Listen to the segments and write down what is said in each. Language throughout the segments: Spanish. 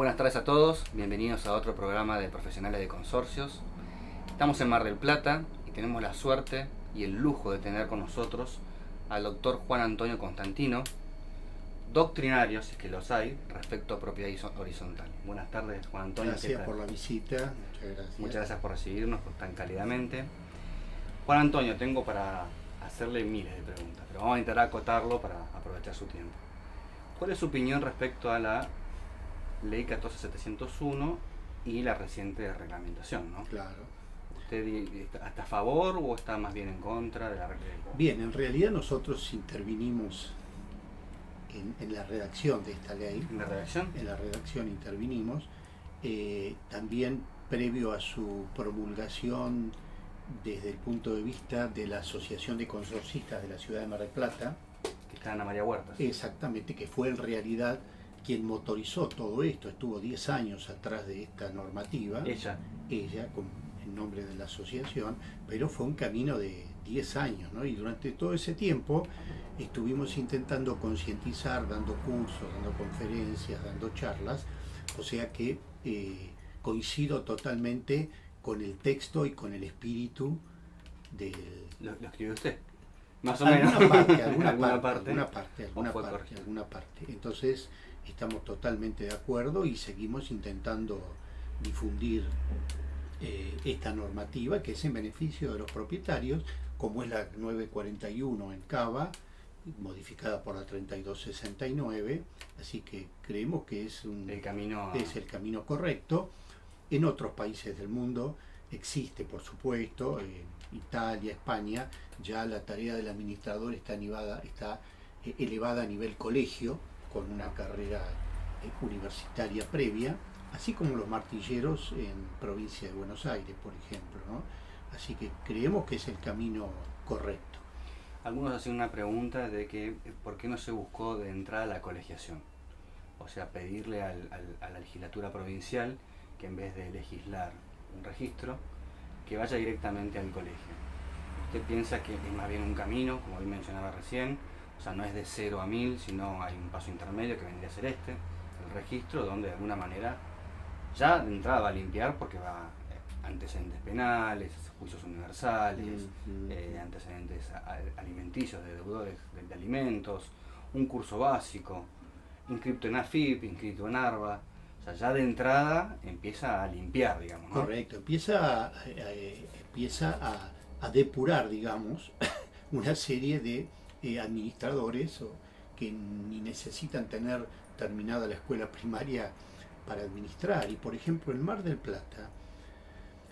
Buenas tardes a todos, bienvenidos a otro programa de Profesionales de Consorcios. Estamos en Mar del Plata y tenemos la suerte y el lujo de tener con nosotros al doctor Juan Antonio Constantino, doctrinario, si es que los hay, respecto a propiedad horizontal. Buenas tardes, Juan Antonio. Gracias por la visita, muchas gracias. Muchas gracias por recibirnos tan cálidamente. Juan Antonio, tengo para hacerle miles de preguntas, pero vamos a intentar acotarlo para aprovechar su tiempo. ¿Cuál es su opinión respecto a la Ley 14701 y la reciente reglamentación, ¿no? Claro. ¿Usted está a favor o está más bien en contra de la ley? Bien, en realidad nosotros intervinimos en la redacción de esta ley. ¿En la redacción? En la redacción intervinimos. También previo a su promulgación desde el punto de vista de la Asociación de Consorcistas de la Ciudad de Mar del Plata. Que está Ana María Huertas. Exactamente, que fue en realidad quien motorizó todo esto. Estuvo 10 años atrás de esta normativa. Ella, en nombre de la asociación, pero fue un camino de 10 años, ¿no? Y durante todo ese tiempo estuvimos intentando concientizar, dando cursos, dando conferencias, dando charlas, o sea que coincido totalmente con el texto y con el espíritu del... ¿Lo escribió usted? Más o menos. Alguna parte. Entonces, estamos totalmente de acuerdo y seguimos intentando difundir esta normativa que es en beneficio de los propietarios, como es la 941 en Cava, modificada por la 3269, así que creemos que es el camino correcto. En otros países del mundo existe, por supuesto, Italia, España, ya la tarea del administrador está elevada a nivel colegio, con una carrera universitaria previa, así como los martilleros en provincia de Buenos Aires, por ejemplo, ¿no? Así que creemos que es el camino correcto. Algunos hacen una pregunta de que ¿por qué no se buscó de entrada la colegiación? O sea, pedirle a la legislatura provincial que en vez de legislar un registro, que vaya directamente al colegio. ¿Usted piensa que es más bien un camino, como él mencionaba recién? O sea, no es de 0 a 1000, sino hay un paso intermedio que vendría a ser el registro, donde de alguna manera ya de entrada va a limpiar porque va antecedentes penales, juicios universales, antecedentes alimenticios de deudores de alimentos, un curso básico, inscrito en AFIP, inscrito en ARBA. O sea, ya de entrada empieza a limpiar, digamos, ¿no? Correcto, empieza a depurar, digamos, una serie de administradores que ni necesitan tener terminada la escuela primaria para administrar. Y por ejemplo, en Mar del Plata,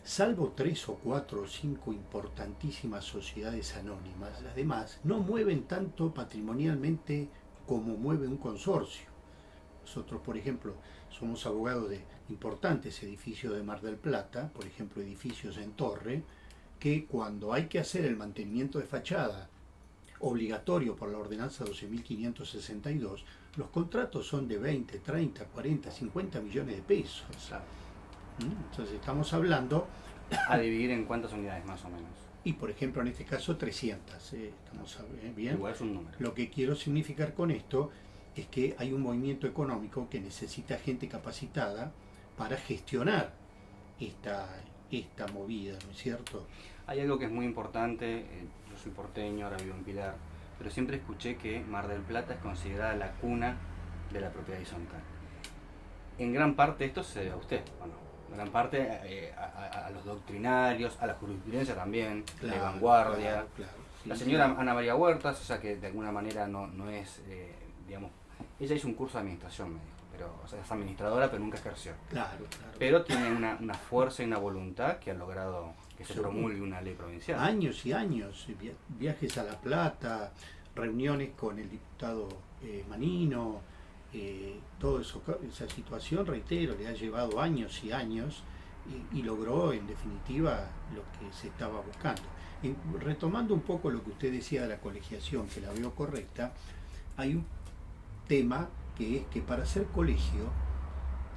salvo 3 o 4 o 5 importantísimas sociedades anónimas, las demás no mueven tanto patrimonialmente como mueve un consorcio. Nosotros, por ejemplo, somos abogados de importantes edificios de Mar del Plata, por ejemplo, edificios en torre, que cuando hay que hacer el mantenimiento de fachada obligatorio por la ordenanza 12.562, los contratos son de 20, 30, 40, 50 millones de pesos. Entonces estamos hablando... ¿A dividir en cuántas unidades más o menos? Y por ejemplo en este caso 300. Estamos bien. Igual es un número. Lo que quiero significar con esto es que hay un movimiento económico que necesita gente capacitada para gestionar esta movida, ¿no es cierto? Hay algo que es muy importante, yo soy porteño, ahora vivo en Pilar, pero siempre escuché que Mar del Plata es considerada la cuna de la propiedad horizontal. En gran parte esto se debe a usted, ¿o no? En gran parte a los doctrinarios, a la jurisprudencia también, claro, de vanguardia. Claro, sí, la señora Ana María Huertas, o sea que de alguna manera no es, digamos, ella hizo un curso de administración, me dijo, pero, o sea, es administradora pero nunca ejerció. Claro. Pero tiene una fuerza y una voluntad que ha logrado que se promulgue una ley provincial. Años y años, viajes a La Plata, reuniones con el diputado Manino, toda esa situación, reitero, le ha llevado años y años y logró en definitiva lo que se estaba buscando. Retomando un poco lo que usted decía de la colegiación, que la veo correcta, hay un tema que es que para ser colegio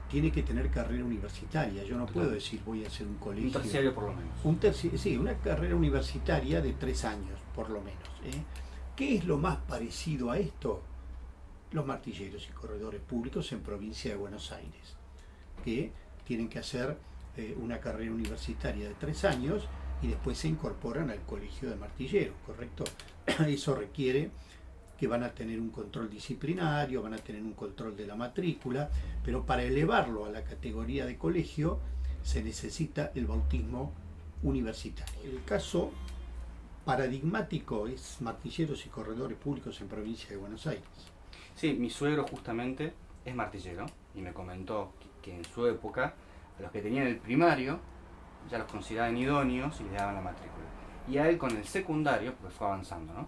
tiene que tener carrera universitaria. Yo no puedo decir voy a hacer un colegio. Un terciario por lo menos. Sí, una carrera universitaria de 3 años por lo menos. ¿Qué es lo más parecido a esto? Los martilleros y corredores públicos en provincia de Buenos Aires. que tienen que hacer una carrera universitaria de 3 años y después se incorporan al colegio de martilleros, ¿correcto? Eso requiere que van a tener un control disciplinario, van a tener un control de la matrícula, pero para elevarlo a la categoría de colegio se necesita el bautismo universitario. El caso paradigmático es martilleros y corredores públicos en provincia de Buenos Aires. Sí, mi suegro justamente es martillero y me comentó que en su época a los que tenían el primario ya los consideraban idóneos y les daban la matrícula. Y a él con el secundario, porque fue avanzando, ¿no?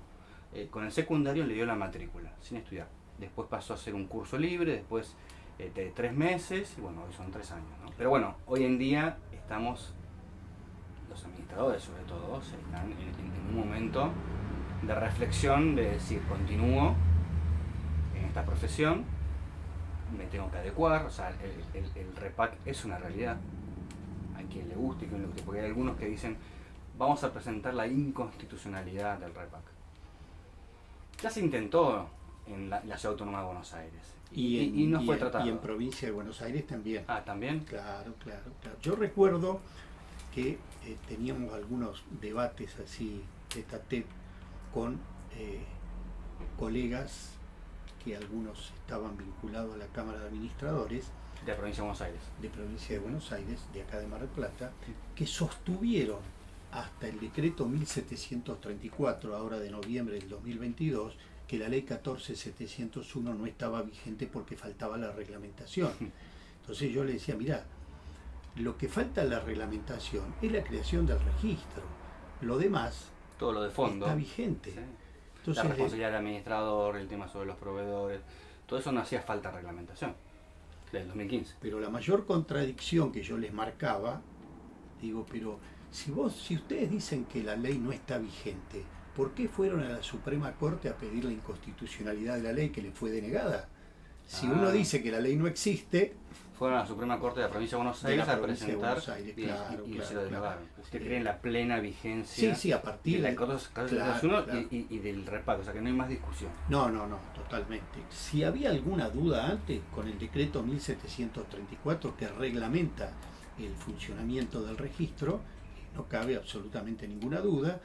Con el secundario le dio la matrícula, sin estudiar. Después pasó a hacer un curso libre, después de 3 meses, y bueno, hoy son 3 años, ¿no? Pero bueno, hoy en día estamos, los administradores sobre todo, están en un momento de reflexión, de decir, continúo en esta profesión, me tengo que adecuar, o sea, el REPAC es una realidad, a quien le guste y quien le guste, porque hay algunos que dicen, vamos a presentar la inconstitucionalidad del REPAC. Ya se intentó en la Ciudad Autónoma de Buenos Aires y no fue tratado. Y en provincia de Buenos Aires también. Ah, ¿también? Claro. Yo recuerdo que teníamos algunos debates así, tete a tete, con colegas que algunos estaban vinculados a la Cámara de Administradores de la provincia de Buenos Aires. De provincia de Buenos Aires, de acá de Mar del Plata, que sostuvieron hasta el decreto 1734, ahora de noviembre del 2022, que la ley 14701 no estaba vigente porque faltaba la reglamentación. Entonces yo le decía, mirá, lo que falta en la reglamentación es la creación del registro. Lo demás, todo lo de fondo, está vigente. Sí. Entonces, la responsabilidad del administrador, el tema sobre los proveedores, todo eso no hacía falta reglamentación, del 2015. Pero la mayor contradicción que yo les marcaba, digo, pero si ustedes dicen que la ley no está vigente, ¿por qué fueron a la Suprema Corte a pedir la inconstitucionalidad de la ley que les fue denegada? Si uno dice que la ley no existe... Fueron a la Suprema Corte de la provincia de Buenos Aires a presentar y se lo denegaron. ¿Usted cree en la plena vigencia? Sí, a partir de la Constitución y del reparto, o sea que no hay más discusión. No, totalmente. Si había alguna duda antes, con el decreto 1734 que reglamenta el funcionamiento del registro, no cabe absolutamente ninguna duda.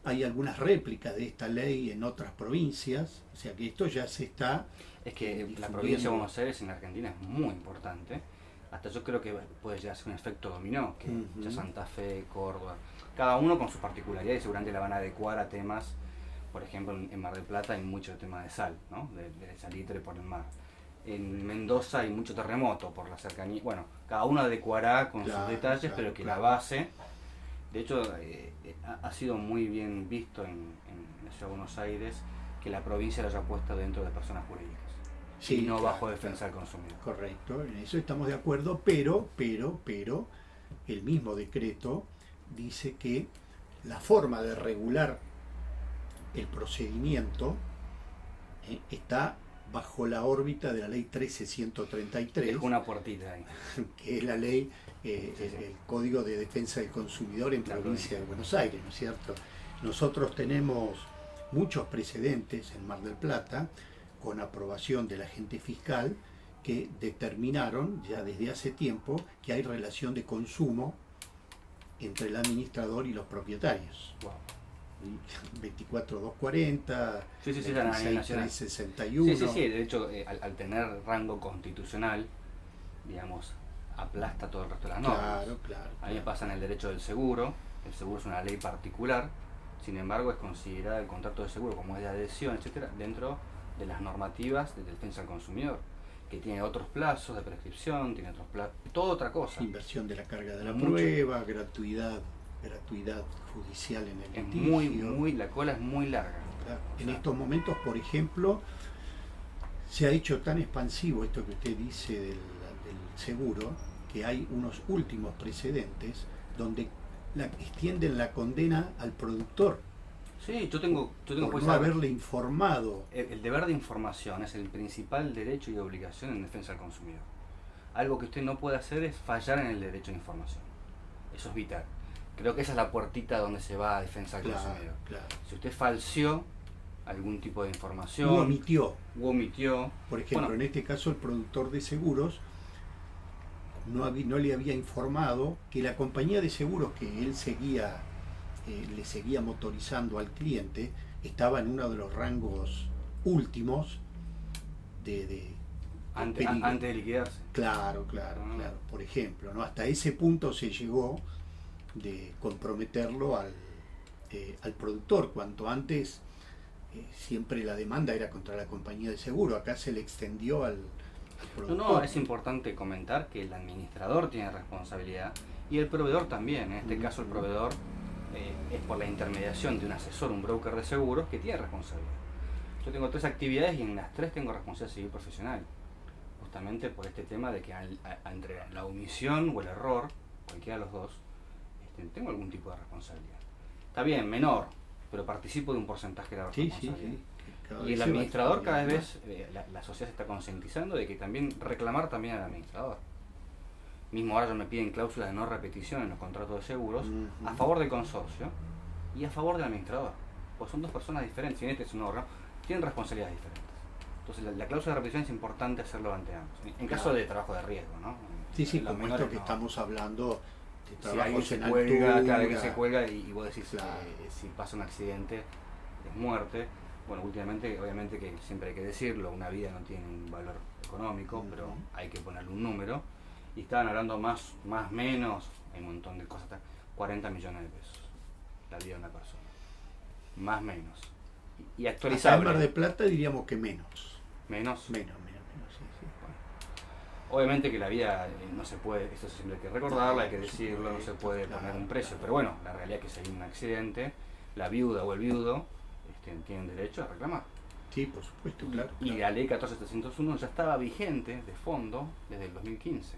Hay algunas réplicas de esta ley en otras provincias, o sea que esto ya se está... Es que la provincia de Buenos Aires en Argentina es muy importante, hasta yo creo que puede llegar a ser un efecto dominó, que ya Santa Fe, Córdoba, cada uno con sus particularidades, seguramente la van a adecuar a temas, por ejemplo en Mar del Plata hay mucho tema de sal, ¿no? de salitre por el mar. En Mendoza hay mucho terremoto por la cercanía, bueno, cada uno adecuará con sus detalles, pero que la base... De hecho, ha sido muy bien visto en la Ciudad de Buenos Aires que la provincia lo haya puesto dentro de personas jurídicas. Sí, y no bajo defensa del consumidor. Correcto, en eso estamos de acuerdo, pero el mismo decreto dice que la forma de regular el procedimiento está bajo la órbita de la ley 13133. Es una puertita ahí. Que es la ley, el Código de Defensa del Consumidor en provincia de Buenos Aires, ¿no es cierto? Nosotros tenemos muchos precedentes en Mar del Plata, con aprobación del agente fiscal, que determinaron ya desde hace tiempo que hay relación de consumo entre el administrador y los propietarios. Wow. 24240, sí, 26361. Sí, de hecho, al tener rango constitucional, digamos, aplasta todo el resto de las normas. Claro. A mí me pasa en el derecho del seguro, el seguro es una ley particular, sin embargo es considerada el contrato de seguro como es de adhesión, etcétera, dentro de las normativas de defensa del consumidor, que tiene otros plazos de prescripción, tiene otros plazos, toda otra cosa. Inversión de la carga de la prueba, gratuidad judicial en el litigio. La cola es muy larga. Claro. En estos momentos, por ejemplo, se ha hecho tan expansivo esto que usted dice del seguro, que hay unos últimos precedentes donde extienden la condena al productor. Sí, yo tengo por no haberle informado. El deber de información es el principal derecho y obligación en defensa del consumidor. Algo que usted no puede hacer es fallar en el derecho de información. Eso es vital. Creo que esa es la puertita donde se va a defensa del consumidor. Claro. Si usted falseó algún tipo de información... U omitió. Por ejemplo, en este caso el productor de seguros, no le había informado que la compañía de seguros que él seguía, le seguía motorizando al cliente, estaba en uno de los rangos últimos de peligro. Antes de liquidarse. Claro, claro, claro. Por ejemplo, ¿no? Hasta ese punto se llegó de comprometerlo al productor. Cuanto antes, siempre la demanda era contra la compañía de seguro. Acá se le extendió al productor. No, es importante comentar que el administrador tiene responsabilidad y el proveedor también. En este caso el proveedor es por la intermediación de un asesor, un broker de seguros, que tiene responsabilidad. Yo tengo 3 actividades y en las 3 tengo responsabilidad civil profesional. Justamente por este tema de que entre la omisión o el error, cualquiera de los dos, tengo algún tipo de responsabilidad. Está bien, menor, pero participo de un porcentaje de la responsabilidad. Sí. Y el administrador cada vez, la sociedad se está concientizando de que también reclamar también al administrador. Mismo ahora me piden cláusulas de no repetición en los contratos de seguros a favor del consorcio y a favor del administrador. Pues son 2 personas diferentes, y en este es un órgano, tienen responsabilidades diferentes. Entonces la cláusula de repetición es importante hacerlo ante ambos. En caso de trabajo de riesgo, ¿no? Sí, como esto que estamos hablando de trabajos si en altura. Claro, que se cuelga y vos decís, si pasa un accidente, es muerte. Bueno, últimamente, obviamente que siempre hay que decirlo, una vida no tiene un valor económico, pero hay que ponerle un número. Y estaban hablando más, menos, hay un montón de cosas, 40 millones de pesos, la vida de una persona. Más, menos. Y actualizable. En Mar de Plata diríamos que menos. ¿Menos? Menos, sí. Bueno. Obviamente que la vida no se puede, eso siempre hay que recordarlo, hay que decirlo, no se puede poner un precio, pero bueno, la realidad es que si hay un accidente, la viuda o el viudo tienen derecho a reclamar. Sí, por supuesto, claro. Y la ley 14701 ya estaba vigente de fondo desde el 2015,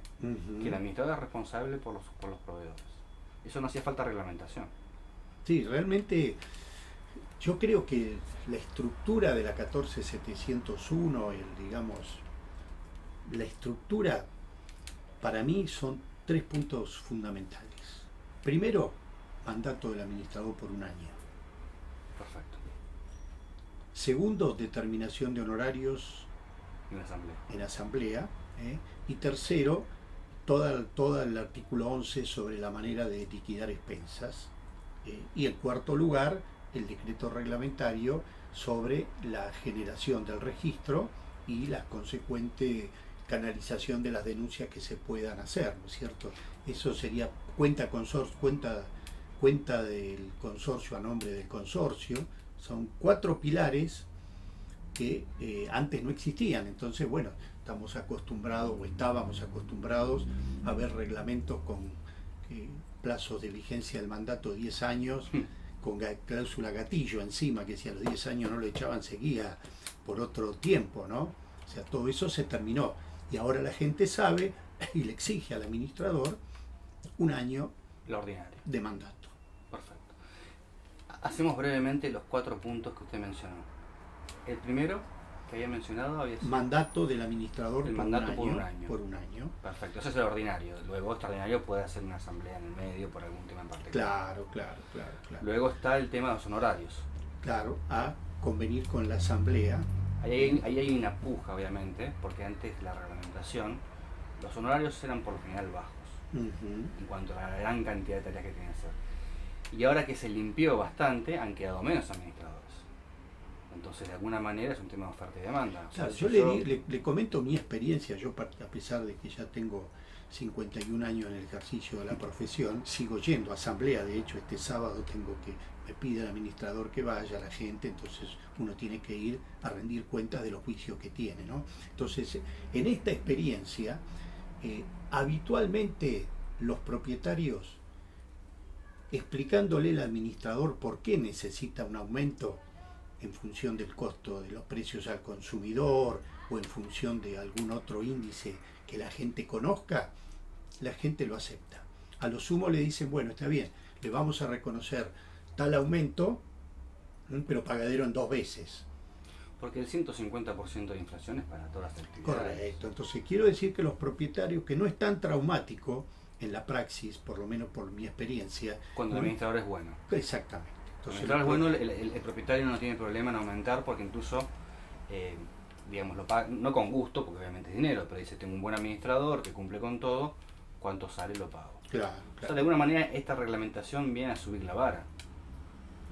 que el administrador es responsable por los proveedores. Eso no hacía falta reglamentación. Sí, realmente yo creo que la estructura de la 14701, la estructura para mí son 3 puntos fundamentales. Primero, mandato del administrador por 1 año. Perfecto. Segundo, determinación de honorarios en asamblea. Y tercero, todo el artículo 11 sobre la manera de liquidar expensas. Y en cuarto lugar, el decreto reglamentario sobre la generación del registro y la consecuente canalización de las denuncias que se puedan hacer, ¿no es cierto? Eso sería cuenta del consorcio a nombre del consorcio. Son 4 pilares que antes no existían. Entonces, bueno, estábamos acostumbrados a ver reglamentos con plazos de vigencia del mandato 10 años, con cláusula gatillo encima, que si a los 10 años no lo echaban seguía por otro tiempo, ¿no? O sea, todo eso se terminó. Y ahora la gente sabe y le exige al administrador 1 año de mandato. Perfecto. Hacemos brevemente los 4 puntos que usted mencionó. El primero que había mencionado había sido mandato del administrador por un año. Por 1 año. Perfecto, eso es el ordinario. Luego extraordinario puede hacer una asamblea en el medio por algún tema en particular. Claro. Luego está el tema de los honorarios. Claro, a convenir con la asamblea. Ahí hay una puja, obviamente, porque antes de la reglamentación los honorarios eran por lo general bajos en cuanto a la gran cantidad de tareas que tienen que hacer. Y ahora que se limpió bastante, han quedado menos administradores. Entonces, de alguna manera es un tema de oferta y demanda. O sea, yo le comento mi experiencia. Yo, a pesar de que ya tengo 51 años en el ejercicio de la profesión, sigo yendo a asamblea. De hecho, este sábado me pide el administrador que vaya, la gente, entonces uno tiene que ir a rendir cuentas de los juicios que tiene, ¿no? Entonces, en esta experiencia, habitualmente los propietarios, explicándole al administrador por qué necesita un aumento en función del costo de los precios al consumidor o en función de algún otro índice que la gente conozca, la gente lo acepta. A lo sumo le dicen, bueno, está bien, le vamos a reconocer tal aumento, pero pagadero en 2 veces. Porque el 150% de inflación es para todas las actividades. Correcto. Entonces quiero decir que los propietarios, que no es tan traumático en la praxis, por lo menos por mi experiencia. Cuando el administrador es bueno. Exactamente. Entonces, el administrador es bueno, el propietario no tiene problema en aumentar porque incluso, digamos, lo paga, no con gusto, porque obviamente es dinero, pero dice, tengo un buen administrador que cumple con todo, cuánto sale lo pago. Claro, O sea, de alguna manera esta reglamentación viene a subir la vara,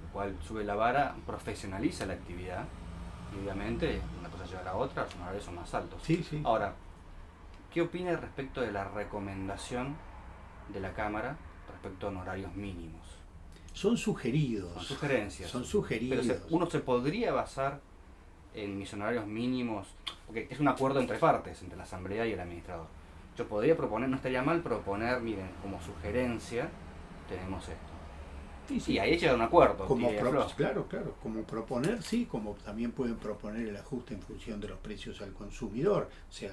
lo cual sube la vara, profesionaliza la actividad y obviamente una cosa lleva a la otra, los honorarios son más altos. Sí, sí. Ahora, ¿qué opina respecto de la recomendación de la Cámara respecto a honorarios mínimos? Son sugeridos. Son sugerencias. Son sugeridos. Pero uno se podría basar en mis honorarios mínimos, porque es un acuerdo entre partes, entre la Asamblea y el administrador. Yo podría proponer, no estaría mal proponer, miren, como sugerencia, tenemos esto. Sí, sí. Y ahí llega un acuerdo. Claro, como proponer, sí, como también pueden proponer el ajuste en función de los precios al consumidor. O sea,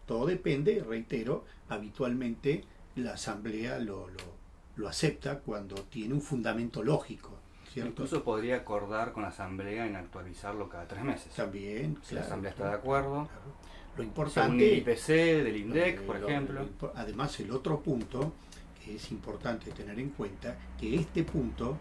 todo depende, reitero, habitualmente la Asamblea lo acepta cuando tiene un fundamento lógico, ¿cierto? Incluso podría acordar con la Asamblea en actualizarlo cada 3 meses. También, si la Asamblea está de acuerdo. Claro. Lo importante, según el IPC del INDEC, por ejemplo. Además, el otro punto que es importante tener en cuenta, que este punto,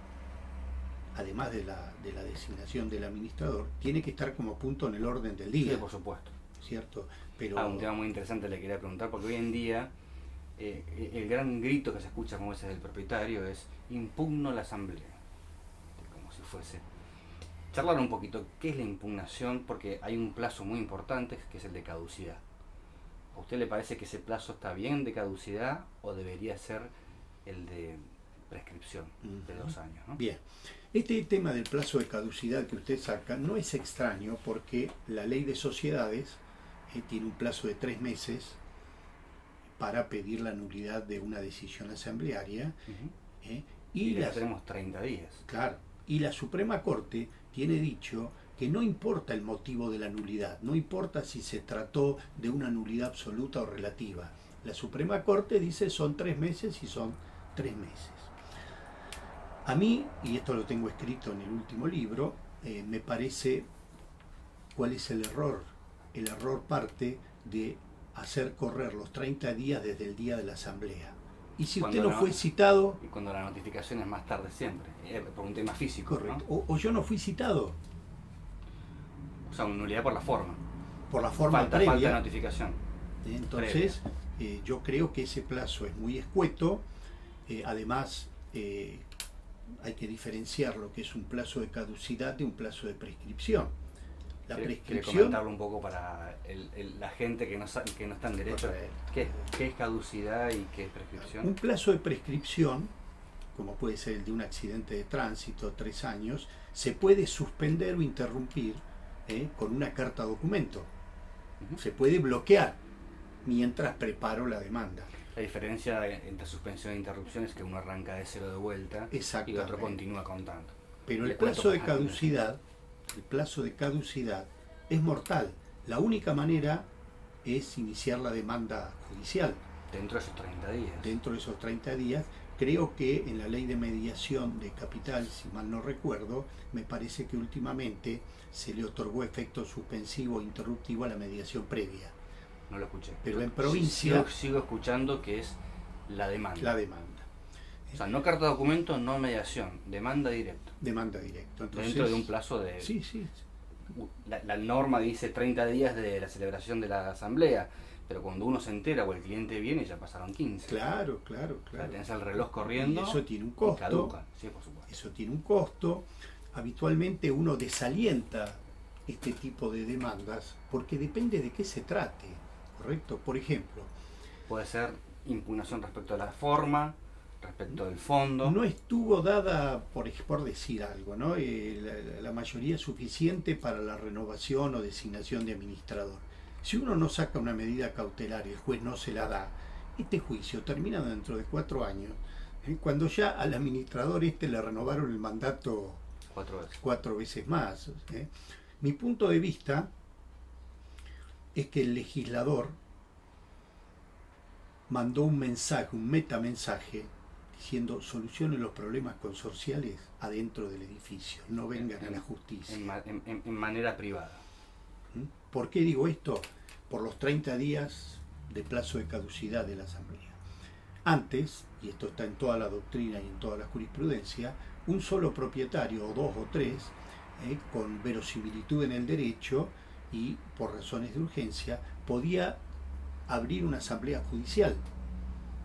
además de la designación del administrador, tiene que estar como punto en el orden del día. Sí, por supuesto. ¿Cierto? Pero un tema muy interesante le quería preguntar, porque hoy en día el gran grito que se escucha como ese del propietario es impugno la Asamblea, como si fuese. Charlar un poquito, ¿qué es la impugnación? Porque hay un plazo muy importante que es el de caducidad. ¿A usted le parece que ese plazo está bien de caducidad o debería ser el de prescripción de 2 años? ¿No? Bien, este tema del plazo de caducidad que usted saca no es extraño porque la ley de sociedades tiene un plazo de 3 meses para pedir la nulidad de una decisión asamblearia. Y ya tenemos 30 días. Claro, y la Suprema Corte tiene dicho que no importa el motivo de la nulidad, no importa si se trató de una nulidad absoluta o relativa. La Suprema Corte dice son 3 meses y son 3 meses. A mí, y esto lo tengo escrito en el último libro, me parece cuál es el error. El error parte de hacer correr los 30 días desde el día de la asamblea. Y si usted no fue citado... Y cuando la notificación es más tarde siempre, por un tema físico. Correcto. ¿No? O yo no fui citado. O sea, una nulidad por la forma. Por la forma previa. Falta de notificación. Entonces, yo creo que ese plazo es muy escueto. Además, hay que diferenciar lo que es un plazo de caducidad de un plazo de prescripción. La prescripción... ¿Quiere comentarlo un poco para la gente que no está en derecho? ¿Qué es caducidad y qué es prescripción? Un plazo de prescripción, como puede ser el de un accidente de tránsito, 3 años, se puede suspender o interrumpir con una carta documento. Se puede bloquear mientras preparo la demanda. La diferencia entre suspensión e interrupción es que uno arranca de cero de vuelta y el otro continúa contando. Pero el plazo de caducidad, es mortal. La única manera es iniciar la demanda judicial. Dentro de esos 30 días. Dentro de esos 30 días. Creo que en la ley de mediación de capital, si mal no recuerdo, me parece que últimamente se le otorgó efecto suspensivo e interruptivo a la mediación previa. No lo escuché. Pero en provincia... Sigo escuchando que es la demanda. La demanda. O sea, no carta de documento, no mediación, demanda directa. Demanda directa. Entonces, dentro de un plazo de... Sí, sí. La norma dice 30 días de la celebración de la asamblea, pero cuando uno se entera o el cliente viene ya pasaron 15. Claro. O sea, tenés el reloj corriendo. Y eso tiene un costo. Caduca. Sí, por supuesto. Eso tiene un costo. Habitualmente uno desalienta este tipo de demandas porque depende de qué se trate. ¿Correcto? Por ejemplo, puede ser impugnación respecto a la forma, respecto del fondo. No estuvo dada, por decir algo, ¿no? La mayoría suficiente para la renovación o designación de administrador. Si uno no saca una medida cautelar y el juez no se la da, este juicio termina dentro de 4 años, cuando ya al administrador le renovaron el mandato 4 veces más. Mi punto de vista es que el legislador mandó un mensaje, un metamensaje, diciendo solucionen los problemas consorciales adentro del edificio, no vengan a la justicia. En manera privada. ¿Por qué digo esto? Por los 30 días de plazo de caducidad de la asamblea. Antes, y esto está en toda la doctrina y en toda la jurisprudencia, un solo propietario, o 2 o 3, con verosimilitud en el derecho y por razones de urgencia, podía abrir una asamblea judicial.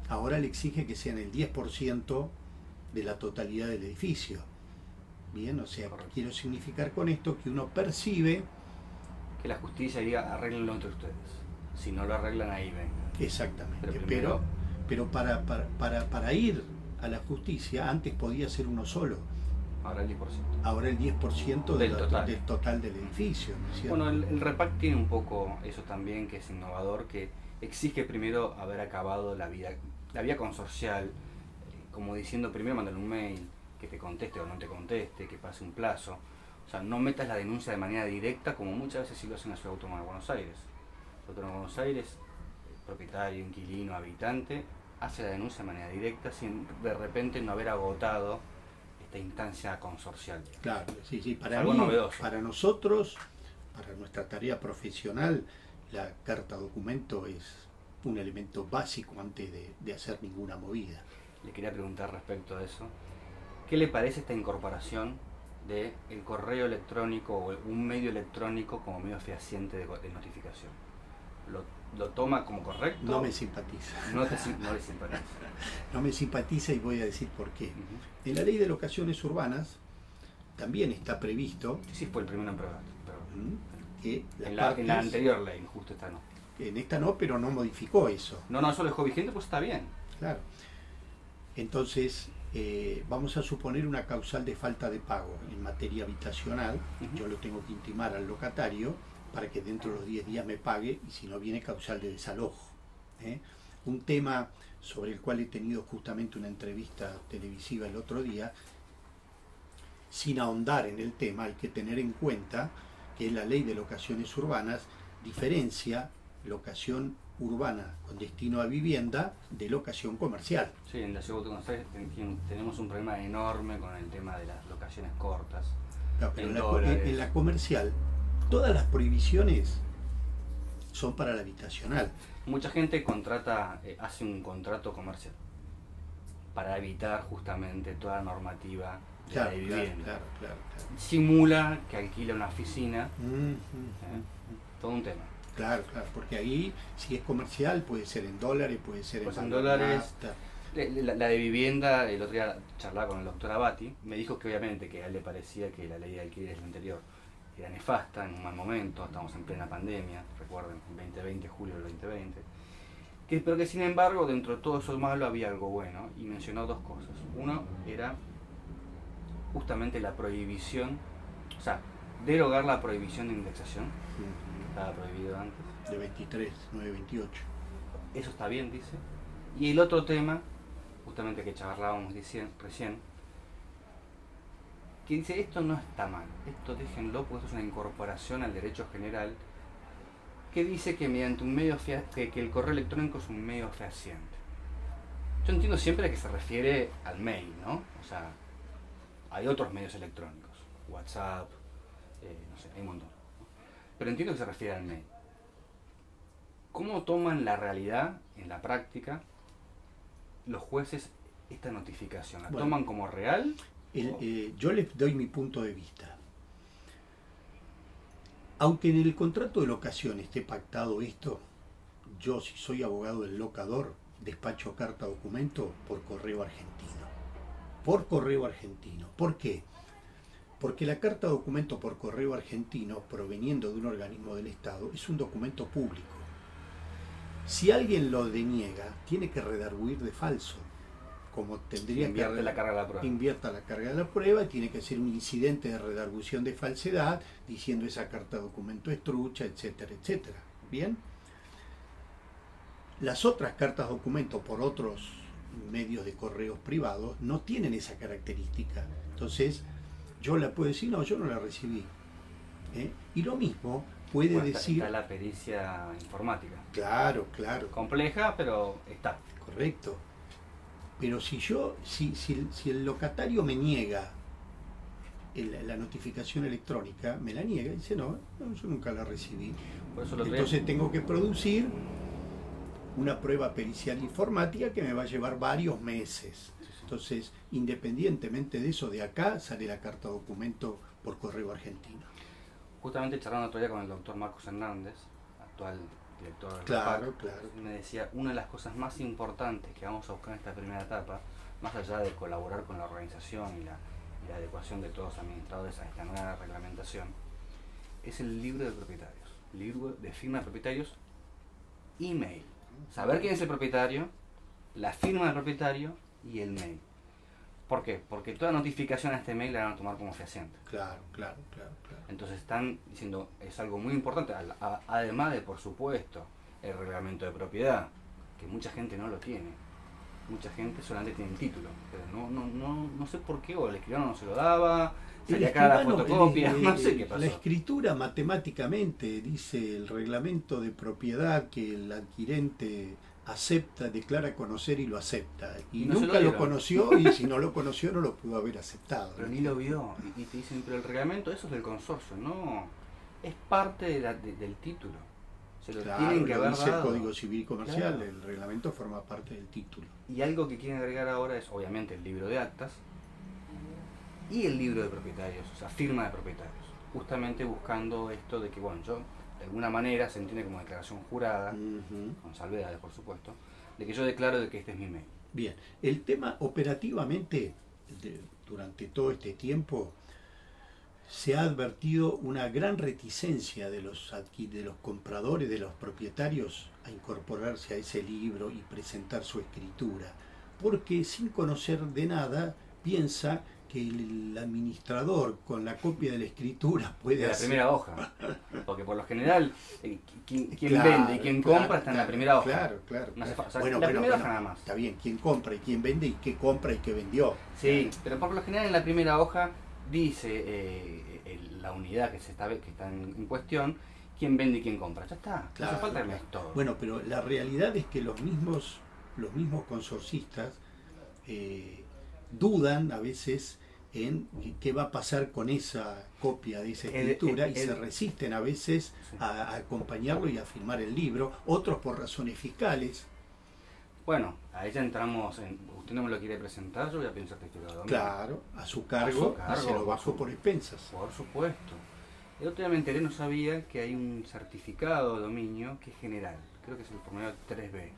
ahora le exige que sean el 10% de la totalidad del edificio. Bien, o sea, Correcto. quiero significar con esto que uno percibe Que la justicia diga, arréglenlo entre ustedes. Si no lo arreglan, ahí venga. exactamente, Pero primero, pero para ir a la justicia antes podía ser uno solo, ahora el 10%. ahora el 10% Del total. del total del edificio, ¿no es cierto? Bueno, el REPAC tiene un poco eso también, que es innovador, que exige primero haber acabado la vía consorcial, como diciendo primero mándale un mail, que te conteste o no te conteste, que pase un plazo. O sea, no metas la denuncia de manera directa, como muchas veces sí lo hacen en la Ciudad Autónoma de Buenos Aires. La Autónoma de Buenos Aires, propietario, inquilino, habitante, hace la denuncia de manera directa sin de repente no haber agotado esta instancia consorcial. Claro, sí, sí, para Algo mí, novedoso. para nosotros, para nuestra tarea profesional, la carta documento es un elemento básico antes de hacer ninguna movida. Le quería preguntar respecto a eso. ¿Qué le parece esta incorporación de el correo electrónico o un medio electrónico como medio fehaciente de notificación? ¿Lo toma como correcto? No me simpatiza. No le simpatiza. No me simpatiza y voy a decir por qué. Ujú. En la ley de locaciones urbanas también está previsto Sí, fue el primero en probar. que las En la partes, anterior ley, justo esta no. en esta no, pero no modificó eso. No, eso lo dejó vigente, pues está bien. Claro. Entonces, vamos a suponer una causal de falta de pago en materia habitacional. Ujú. Yo lo tengo que intimar al locatario para que dentro de los 10 días me pague, y si no viene causal de desalojo. Un tema sobre el cual he tenido justamente una entrevista televisiva el otro día. Sin ahondar en el tema, hay que tener en cuenta que la ley de locaciones urbanas diferencia locación urbana con destino a vivienda de locación comercial. Sí, en la Ciudad Autónoma de Buenos Aires tenemos un problema enorme con el tema de las locaciones cortas. Claro, pero En en dólares. la comercial todas las prohibiciones son para la habitacional. Mucha gente hace un contrato comercial para evitar justamente toda la normativa de la Claro, vivienda. claro. Simula que alquila una oficina, todo un tema. Claro, porque ahí si es comercial puede ser en dólares, puede ser Pues en en valor dólares. nafta. La de vivienda, el otro día charlaba con el doctor Abati, me dijo que obviamente que a él le parecía que la ley de alquileres anterior era nefasta, en un mal momento, estamos en plena pandemia, recuerden, 2020, julio del 2020, pero que sin embargo dentro de todo eso malo había algo bueno, y mencionó dos cosas. Uno era justamente la prohibición, o sea, derogar la prohibición de indexación, que estaba prohibido antes. De 23, 928. Eso está bien, dice. Y el otro tema, justamente que charlábamos recién, que dice, esto no está mal, esto déjenlo, porque esto es una incorporación al derecho general, que dice que mediante un medio que el correo electrónico es un medio fehaciente. Yo entiendo siempre que se refiere al mail, ¿no? O sea, hay otros medios electrónicos, WhatsApp, no sé, hay un montón, ¿no? Pero entiendo que se refiere al mail. ¿Cómo toman la realidad, en la práctica, los jueces esta notificación? ¿La toman como real? Yo les doy mi punto de vista. Aunque en el contrato de locación esté pactado esto, yo, si soy abogado del locador, despacho carta documento por correo argentino. Por correo argentino. ¿Por qué? Porque la carta documento por correo argentino, proveniendo de un organismo del Estado, es un documento público. Si alguien lo deniega, tiene que redarguir de falso. Como tendría Invierte la carga de la prueba. Invierta la carga de la prueba y tiene que ser un incidente de redargución de falsedad, diciendo esa carta documento es trucha, etcétera, etcétera. ¿Bien? Las otras cartas documento por otros medios de correos privados no tienen esa característica. Entonces, yo la puedo decir, no, yo no la recibí. Y lo mismo puede decir... Está la pericia informática. Claro. Compleja, pero está. Correcto. Pero si el locatario me niega la notificación electrónica, me la niega y dice, no, yo nunca la recibí. Por eso Entonces tengo que producir una prueba pericial informática que me va a llevar varios meses. Entonces, independientemente de eso, de acá sale la carta documento por correo argentino. Justamente charlando otro día con el doctor Marcos Hernández, actual director del Claro, REPAC, claro. me decía, una de las cosas más importantes que vamos a buscar en esta primera etapa, más allá de colaborar con la organización y la adecuación de todos los administradores a esta nueva reglamentación, es el libro de propietarios, libro de firma de propietarios, email. Saber quién es el propietario, la firma del propietario y el mail. ¿Por qué? Porque toda notificación a este mail la van a tomar como fehaciente. Claro. Entonces están diciendo, es algo muy importante, además de, por supuesto, el reglamento de propiedad, que mucha gente no lo tiene. Mucha gente solamente tiene el título, pero no sé por qué, o el escribano no se lo daba, salía acá la fotocopia, no sé qué pasó. La escritura matemáticamente dice el reglamento de propiedad que el adquirente acepta, declara conocer y lo acepta. Y no nunca lo conoció, y si no lo conoció no lo pudo haber aceptado. Pero ni lo vio. Y te dicen, pero el reglamento, eso es del consorcio, no. Es parte del título. Se lo tienen que haber dice dado. el Código Civil y Comercial, Claro. el reglamento forma parte del título. Y algo que quieren agregar ahora es, obviamente, el libro de actas y el libro de propietarios, o sea, firma de propietarios. Justamente buscando esto de que, bueno, yo, de alguna manera, se entiende como declaración jurada, con salvedades, por supuesto, de que yo declaro de que este es mi mail. Bien, el tema operativamente, durante todo este tiempo, se ha advertido una gran reticencia de los compradores, de los propietarios, a incorporarse a ese libro y presentar su escritura, porque sin conocer de nada piensa que el administrador con la copia de la escritura puede De la hacer... primera hoja. Porque por lo general, quien Claro, vende y quien compra está en la primera hoja. Claro. No hace o sea, Bueno, la primera hoja nada más. Está bien, quién compra y quién vende y qué compra y qué vendió. Sí, pero por lo general en la primera hoja dice la unidad que está en cuestión, quién vende y quién compra. Ya está, no hace falta que me des todo. Bueno, pero la realidad es que los mismos consorcistas dudan a veces en qué va a pasar con esa copia de esa escritura y se resisten a veces a acompañarlo y a firmar el libro, otros por razones fiscales. Bueno, ahí ya entramos en, usted no me lo quiere presentar, yo voy a pedir un certificado de dominio. Claro, a su cargo y se lo bajo por expensas. Por supuesto. El otro día me enteré, no sabía que hay un certificado de dominio que es general, creo que es el formulario 3B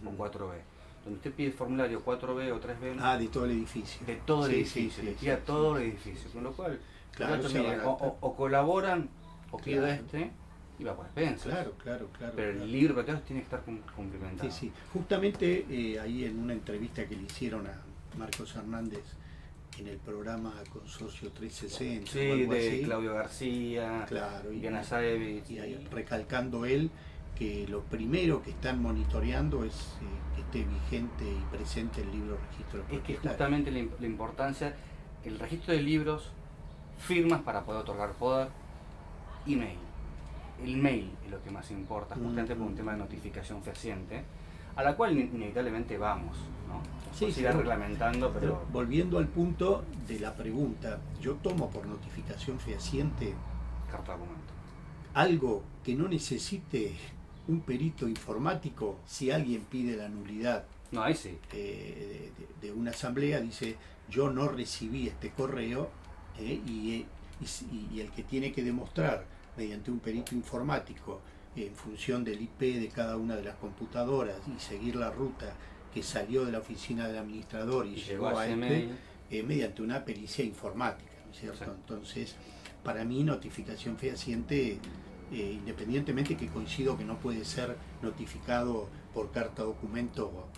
o 4B, donde usted pide el formulario 4B o 3B. Ah, de todo el edificio. De todo el edificio, le pide todo el edificio, con lo cual, claro, o colaboran o pido y va por expensas. Claro. Pero el libro de propietarios tiene que estar cumplimentado. Sí. Justamente ahí en una entrevista que le hicieron a Marcos Hernández en el programa Consorcio 360, sí, o algo de así, Claudio García, claro, y Diana Saevich. Y ahí, recalcando él que lo primero que están monitoreando es que esté vigente y presente el libro registro de Es que propietarios. justamente la importancia, el registro de libros, firmas para poder otorgar poder, email. El mail es lo que más importa, justamente por un tema de notificación fehaciente, a la cual inevitablemente vamos, ¿no? Sí, se irá reglamentando, pero... Volviendo al punto de la pregunta, yo tomo por notificación fehaciente Carta de documento. algo que no necesite un perito informático. Si alguien pide la nulidad No, ahí sí. de una asamblea, dice yo no recibí este correo, y el que tiene que demostrar mediante un perito informático en función del IP de cada una de las computadoras y seguir la ruta que salió de la oficina del administrador y llegó a mediante una pericia informática, ¿no es cierto? Exacto. Entonces, para mí notificación fehaciente, independientemente que coincido que no puede ser notificado por carta documento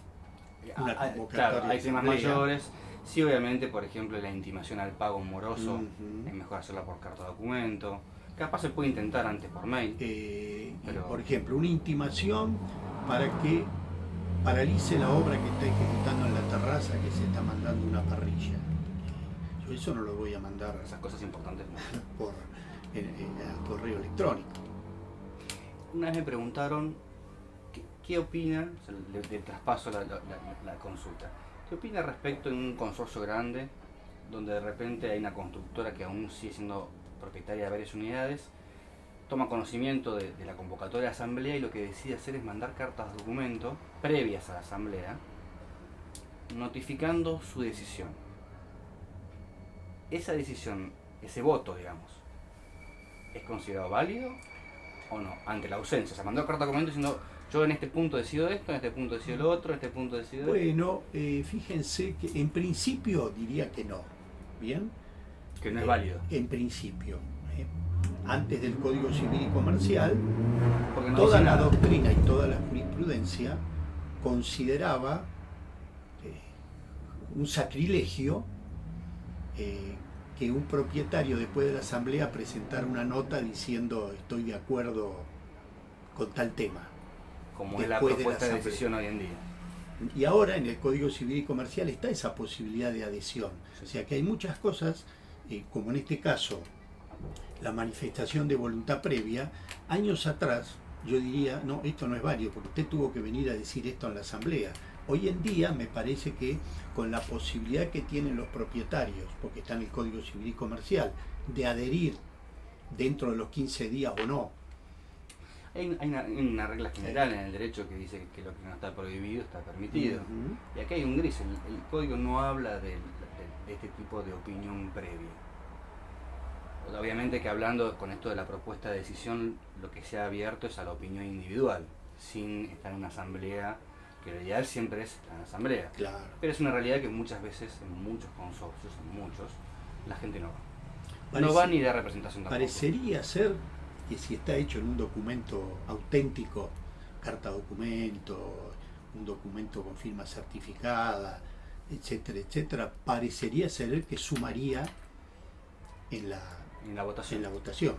una convocatoria. Claro, hay temas mayores. Sí, obviamente, por ejemplo, la intimación al pago moroso, es mejor hacerla por carta documento. Capaz se puede intentar antes por mail. Pero... Por ejemplo, una intimación para que paralice la obra que está ejecutando en la terraza, que se está mandando una parrilla. Yo eso no lo voy a mandar. Esas cosas importantes por al correo electrónico. Una vez me preguntaron qué opina, o sea, le traspaso la consulta. ¿Qué opina respecto de un consorcio grande donde de repente hay una constructora que aún sigue siendo propietaria de varias unidades, toma conocimiento de la convocatoria de asamblea y lo que decide hacer es mandar cartas de documento previas a la asamblea notificando su decisión? Esa decisión, ese voto, digamos, ¿es considerado válido o no, ante la ausencia. O sea, mandó carta documento diciendo, yo en este punto decido esto, en este punto decido lo otro, en este punto decido esto. Bueno, fíjense que en principio diría que no, ¿bien? Que no es válido. En principio. Antes del Código Civil y Comercial, Porque no toda dice la nada. doctrina y toda la jurisprudencia consideraba un sacrilegio que un propietario después de la asamblea presentara una nota diciendo estoy de acuerdo con tal tema. Como es la Después de la propuesta de asamblea. decisión hoy en día. Y ahora en el Código Civil y Comercial está esa posibilidad de adhesión. Sí. O sea que hay muchas cosas, como en este caso, la manifestación de voluntad previa, años atrás yo diría, no, esto no es válido, porque usted tuvo que venir a decir esto en la asamblea. Hoy en día me parece que con la posibilidad que tienen los propietarios, porque está en el Código Civil y Comercial, de adherir dentro de los 15 días o no. Hay una regla general en el derecho que dice que lo que no está prohibido está permitido. Y aquí hay un gris, el código no habla de este tipo de opinión previa. Obviamente que hablando con esto de la propuesta de decisión, lo que se ha abierto es a la opinión individual, sin estar en una asamblea, que lo ideal siempre es estar en la asamblea. Claro. Pero es una realidad que muchas veces, en muchos consorcios, en muchos, la gente no va. No Parece- va ni de representación tampoco. Parecería ser que si está hecho en un documento auténtico, carta documento, un documento con firma certificada, etcétera, etcétera, parecería ser que sumaría en la En la votación. votación.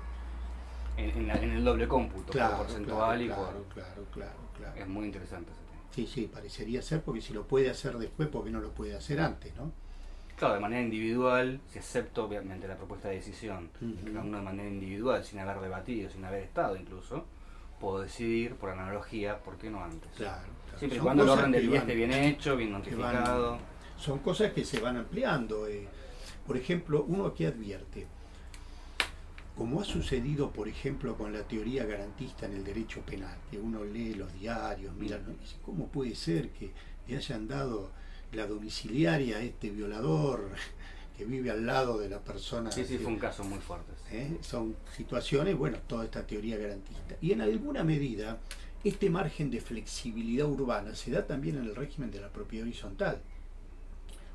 En el doble cómputo, Claro, por porcentual y claro, por... claro. Es muy interesante ese tema. Sí, sí, parecería ser, porque si lo puede hacer después, ¿por qué no lo puede hacer antes, no? Claro, de manera individual, si acepto obviamente la propuesta de decisión, Ujú. cada uno de manera individual, sin haber debatido, sin haber estado incluso, puedo decidir por analogía, ¿por qué no antes? Claro. Siempre y Son cuando el cosas orden del que día van- esté bien hecho, bien que van- notificado. son cosas que se van ampliando. Por ejemplo, uno que advierte, como ha sucedido, por ejemplo, con la teoría garantista en el derecho penal, que uno lee los diarios, mira, ¿no? Y dice, ¿cómo puede ser que le hayan dado la domiciliaria a este violador que vive al lado de la persona? Sí, fue un caso muy fuerte. Son situaciones, bueno, toda esta teoría garantista. Y en alguna medida, este margen de flexibilidad urbana se da también en el régimen de la propiedad horizontal.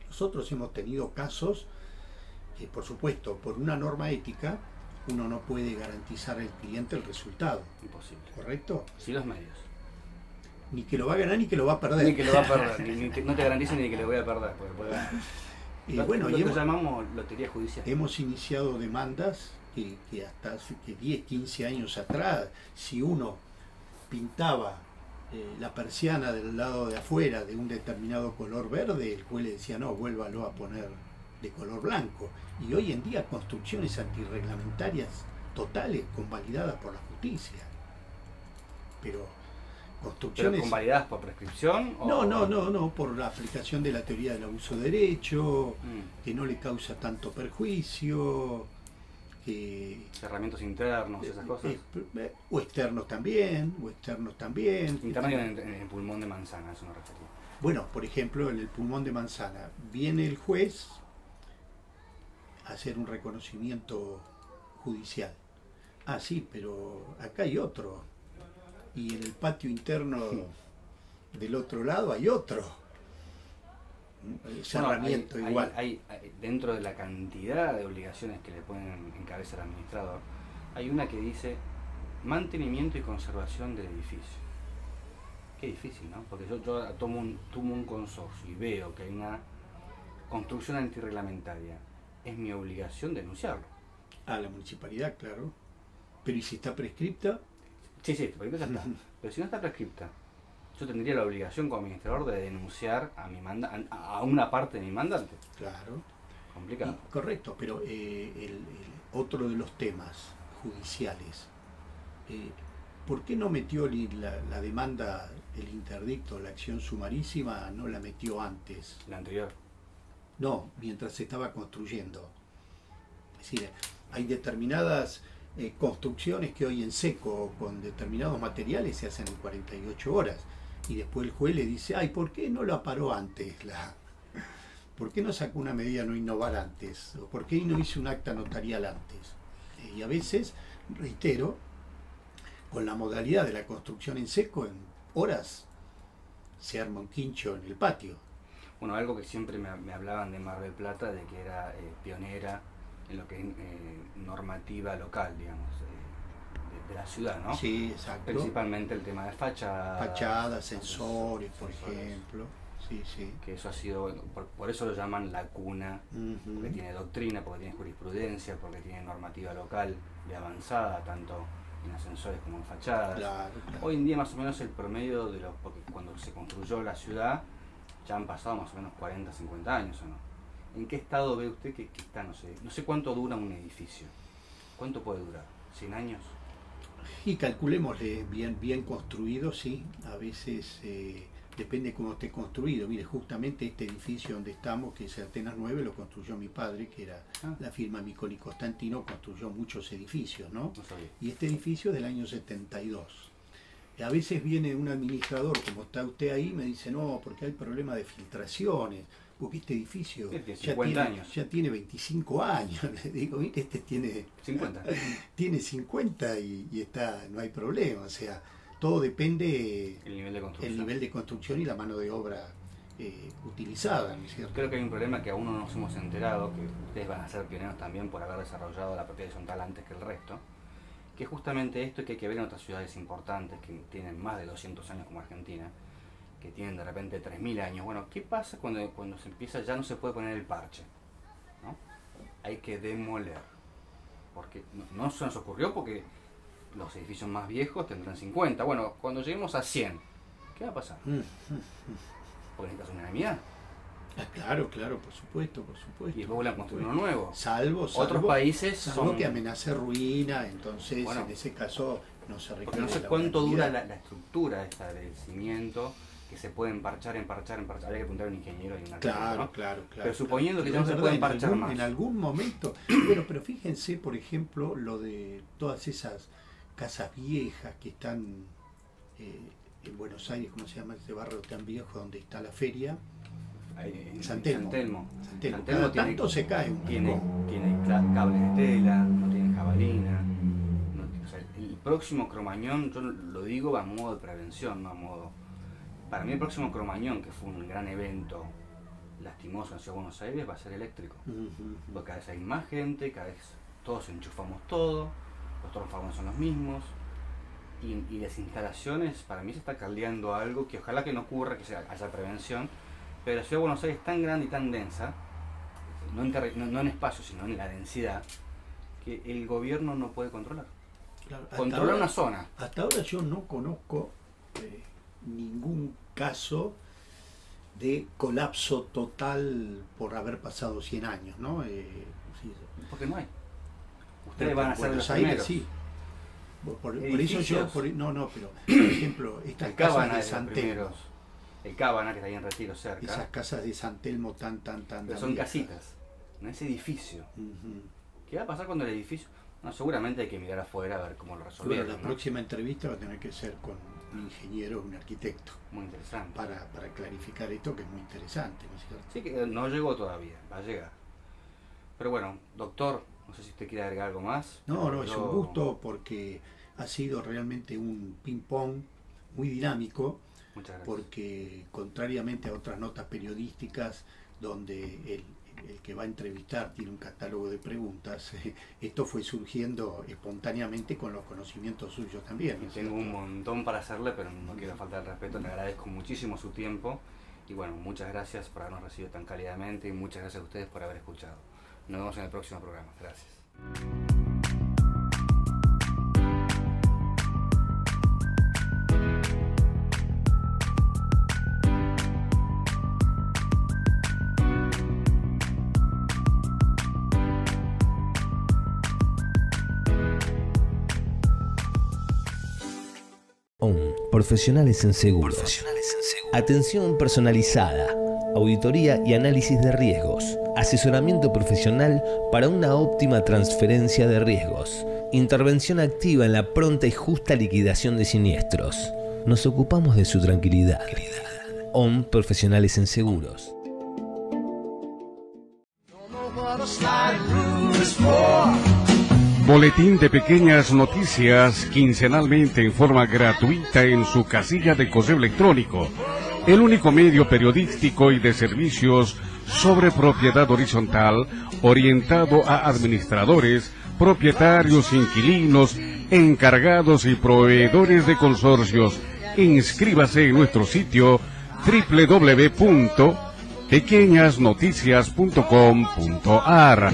Nosotros hemos tenido casos que, por supuesto, por una norma ética, uno no puede garantizar al cliente el resultado, Imposible. ¿correcto? Sí, los medios. Ni que lo va a ganar ni que lo va a perder. Ni que lo va a perder, no te garantizo ni que lo voy a perder. Porque puede ganar. Bueno, lo y que hemos, llamamos lotería judicial. hemos iniciado demandas que hasta hace que 10, 15 años atrás, si uno pintaba la persiana del lado de afuera de un determinado color verde, el juez le decía, no, vuélvalo a poner de color blanco. Y hoy en día construcciones antirreglamentarias totales convalidadas por la justicia. Pero ¿Pero construcciones... convalidadas por prescripción? O... No, por la aplicación de la teoría del abuso de derecho, Mm, que no le causa tanto perjuicio, que... cerramientos internos, esas cosas. o externos también, Internos en el pulmón de manzana, a eso me refería. Bueno, por ejemplo, en el pulmón de manzana, viene el juez a hacer un reconocimiento judicial. Ah, sí, pero acá hay otro. Y en el patio interno del otro lado hay otro. Cerramiento Bueno, igual. hay, dentro de la cantidad de obligaciones que le ponen en cabeza al administrador, hay una que dice mantenimiento y conservación del edificio. Qué difícil, ¿no? Porque yo tomo un consorcio y veo que hay una construcción antirreglamentaria. Es mi obligación denunciarlo. A la municipalidad, claro. Pero ¿y si está prescripta? Sí, porque ya está. Pero si no está prescripta, yo tendría la obligación como administrador de denunciar a a una parte de mi mandante. Claro. Complicado. Correcto, pero otro de los temas judiciales, ¿por qué no metió la demanda, el interdicto, la acción sumarísima, no la metió antes? La anterior. No, mientras se estaba construyendo. Es decir, hay determinadas construcciones que hoy en seco, con determinados materiales, se hacen en 48 horas. Y después el juez le dice, ay, ¿por qué no la paró antes? ¿Por qué no sacó una medida no innovar antes? ¿O por qué no hizo un acta notarial antes? Y a veces, reitero, con la modalidad de la construcción en seco, en horas se arma un quincho en el patio. Bueno, algo que siempre me hablaban de Mar del Plata, de que era pionera en lo que es normativa local, digamos, de la ciudad, ¿no? Sí, exacto. Principalmente el tema de fachadas, sensores, por ejemplo. Sí, sí. Que eso ha sido, por eso lo llaman la cuna, porque tiene doctrina, porque tiene jurisprudencia, porque tiene normativa local de avanzada, tanto en ascensores como en fachadas. Claro. Hoy en día más o menos el promedio de los, porque cuando se construyó la ciudad ya han pasado más o menos 40, 50 años, ¿o no? ¿En qué estado ve usted que está? No sé cuánto dura un edificio. ¿Cuánto puede durar? ¿100 años? Y calculémosle bien construido, sí. A veces depende cómo esté construido. Mire, justamente este edificio donde estamos, que es Atenas 9, lo construyó mi padre, que era la firma Miconi Costantino, construyó muchos edificios, ¿no? No sabía. Y este edificio es del año 72. A veces viene un administrador, como está usted ahí, me dice, no, porque hay problema de filtraciones, porque este edificio ya tiene 25 años. Le digo, mire, este tiene 50. Tiene 50 y está, no hay problema. O sea, todo depende el nivel de construcción y la mano de obra utilizada, ¿no es cierto? Creo que hay un problema que aún no nos hemos enterado, que ustedes van a ser pioneros también por haber desarrollado la propiedad horizontal antes que el resto, que es justamente esto que hay que ver en otras ciudades importantes que tienen más de 200 años como Argentina, que tienen de repente 3000 años. Bueno, ¿qué pasa cuando se empieza, ya no se puede poner el parche, ¿no? Hay que demoler, porque no se nos ocurrió porque los edificios más viejos tendrán 50. Bueno, cuando lleguemos a 100, ¿qué va a pasar? Porque necesitas una unanimidad. Claro, por supuesto. Y después vuelven a construir uno nuevo. Salvo otros países salvo que amenace ruina, entonces bueno, en ese caso no se requiere. Porque no sé cuánto dura la estructura esta del cimiento, que se puede emparchar. Habría que preguntar a un ingeniero y un arquitecto, ¿no? Claro. Pero suponiendo que ya no se puede emparchar más. En algún momento. Bueno, pero fíjense, por ejemplo, lo de todas esas casas viejas que están en Buenos Aires, ¿cómo se llama ese barrio tan viejo donde está la feria? San Telmo. Cada tanto se cae un tiene cables de tela, no tiene jabalina. O sea, el próximo Cromañón, yo lo digo a modo de prevención, no a modo. Para mí el próximo Cromañón, que fue un gran evento lastimoso en la Ciudad de Buenos Aires, va a ser eléctrico. Porque cada vez hay más gente, cada vez todos enchufamos todo, los torfagones son los mismos. Y las instalaciones, para mí se está caldeando algo que ojalá que no ocurra, que haya prevención. Pero la Ciudad de Buenos Aires es tan grande y tan densa, no en espacio, sino en la densidad, que el gobierno no puede controlar. Claro, controlar una zona. Hasta ahora yo no conozco ningún caso de colapso total por haber pasado 100 años, ¿no? Sí. Porque no hay. Ustedes van a ser los primeros. Sí. Por eso yo... pero por ejemplo, estas casas de San Telmo. El Cábana, que está ahí en Retiro, cerca. Esas casas de San Telmo tan pero son casitas, no es edificio. ¿Qué va a pasar cuando el edificio? No, seguramente hay que mirar afuera a ver cómo lo resolvieron. Bueno, la próxima entrevista va a tener que ser con un ingeniero, un arquitecto. Muy interesante. Para clarificar esto, que es muy interesante, ¿no es cierto? Sí, que no llegó todavía, va a llegar. Pero bueno, doctor, no sé si usted quiere agregar algo más. No, es un gusto porque ha sido realmente un ping-pong muy dinámico. Muchas gracias. Porque contrariamente a otras notas periodísticas donde el que va a entrevistar tiene un catálogo de preguntas, esto fue surgiendo espontáneamente con los conocimientos suyos también. ¿No? Tengo un montón para hacerle, pero no quiero faltar el respeto, le agradezco muchísimo su tiempo y bueno, muchas gracias por habernos recibido tan cálidamente y muchas gracias a ustedes por haber escuchado. Nos vemos en el próximo programa. Gracias. Profesionales en seguros. Atención personalizada, auditoría y análisis de riesgos, asesoramiento profesional para una óptima transferencia de riesgos, intervención activa en la pronta y justa liquidación de siniestros. Nos ocupamos de su tranquilidad. ON Profesionales en Seguros. Boletín de Pequeñas Noticias, quincenalmente en forma gratuita en su casilla de correo electrónico. El único medio periodístico y de servicios sobre propiedad horizontal orientado a administradores, propietarios, inquilinos, encargados y proveedores de consorcios. Inscríbase en nuestro sitio www.pequeñasnoticias.com.ar.